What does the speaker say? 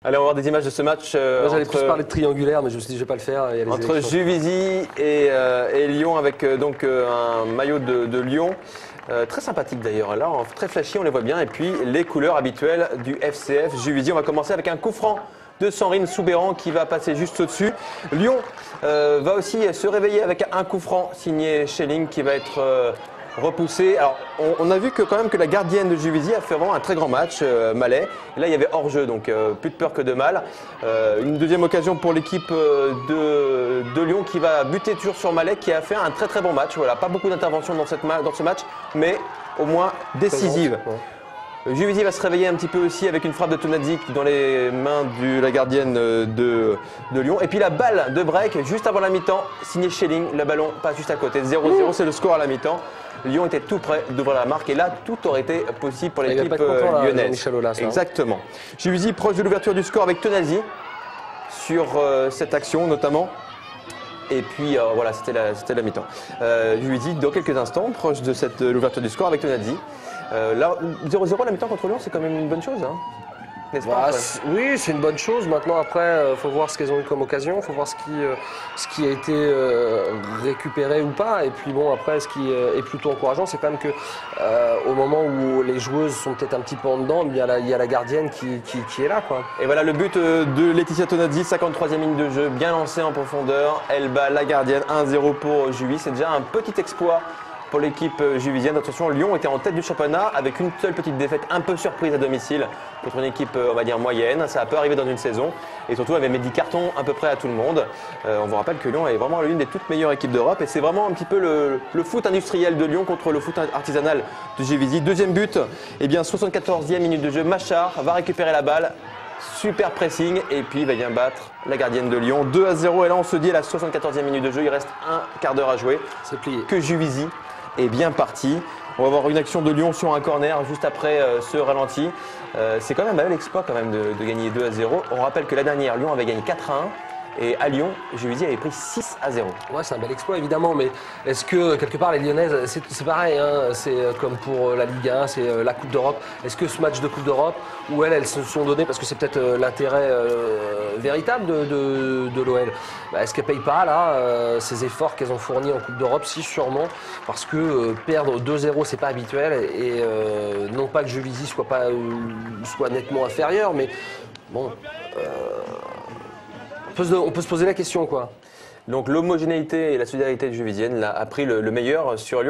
Allez, on va voir des images de ce match J'allais plus parler de triangulaire, mais je me suis dit je vais pas le faire. entre Juvisy et Lyon, avec donc un maillot de Lyon. Très sympathique d'ailleurs, là, très flashy, on les voit bien. Et puis les couleurs habituelles du FCF Juvisy. On va commencer avec un coup franc de Sandrine Soubéran qui va passer juste au-dessus. Lyon va aussi se réveiller avec un coup franc signé Schelling qui va être repoussé. Alors, on a vu que quand même que la gardienne de Juvisy a fait vraiment un très grand match, Mallet. Et là, il y avait hors-jeu, donc plus de peur que de mal. Une deuxième occasion pour l'équipe de Lyon qui va buter toujours sur Mallet, qui a fait un très très bon match. Voilà, pas beaucoup d'interventions dans ce match, mais au moins décisive. Juvisy va se réveiller un petit peu aussi avec une frappe de Tonadzi dans les mains de la gardienne de Lyon. Et puis la balle de break juste avant la mi-temps, signé Schelling. Le ballon passe juste à côté. 0-0, c'est le score à la mi-temps. Lyon était tout près d'ouvrir la marque et là, tout aurait été possible pour l'équipe lyonnaise. Exactement. Juvisy proche de l'ouverture du score avec Tonadzi sur cette action notamment. Et puis voilà, c'était la mi-temps. Juvisy dans quelques instants proche de l'ouverture du score avec Tonadzi. Là, 0-0 à la mi-temps contre Lyon, c'est quand même une bonne chose, hein, n'est-ce pas? Oui, c'est une bonne chose. Maintenant, après, il faut voir ce qu'elles ont eu comme occasion, il faut voir ce qui a été récupéré ou pas. Et puis bon, après, ce qui est plutôt encourageant, c'est quand même que au moment où les joueuses sont peut-être un petit peu en dedans, il y a la gardienne qui est là, quoi. Et voilà le but de Laetitia Tonadzi, 53e minute de jeu, bien lancé en profondeur. Elle bat la gardienne, 1-0 pour Juvisy. C'est déjà un petit exploit pour l'équipe juvisienne. Attention, Lyon était en tête du championnat avec une seule petite défaite un peu surprise à domicile contre une équipe, on va dire, moyenne. Ça a peu arrivé dans une saison. Et surtout, elle avait mis 10 cartons à peu près à tout le monde. On vous rappelle que Lyon est vraiment l'une des toutes meilleures équipes d'Europe. Et c'est vraiment un petit peu le foot industriel de Lyon contre le foot artisanal de Juvisy. Deuxième but, eh bien, 74e minute de jeu. Machard va récupérer la balle. Super pressing et puis il va bien battre la gardienne de Lyon. 2-0 et là on se dit à la 74e minute de jeu, il reste un quart d'heure à jouer. C'est plié. Que Juvisy est bien parti. On va voir une action de Lyon sur un corner juste après ce ralenti. C'est quand même un bel exploit quand même de gagner 2-0. On rappelle que la dernière, Lyon avait gagné 4-1. Et à Lyon, Juvisy avait pris 6-0. Ouais, c'est un bel exploit évidemment, mais est-ce que quelque part les Lyonnaises, c'est pareil, hein, c'est comme pour la Ligue 1, c'est la Coupe d'Europe. Est-ce que ce match de Coupe d'Europe, où elles se sont données, parce que c'est peut-être l'intérêt véritable de l'OL, est-ce qu'elles ne payent pas là ces efforts qu'elles ont fournis en Coupe d'Europe? Si, sûrement, parce que perdre 2-0, c'est pas habituel, et non pas que Juvisy soit nettement inférieur, mais bon. On peut se poser la question, quoi. Donc l'homogénéité et la solidarité juvizienne a pris le meilleur sur Lyon.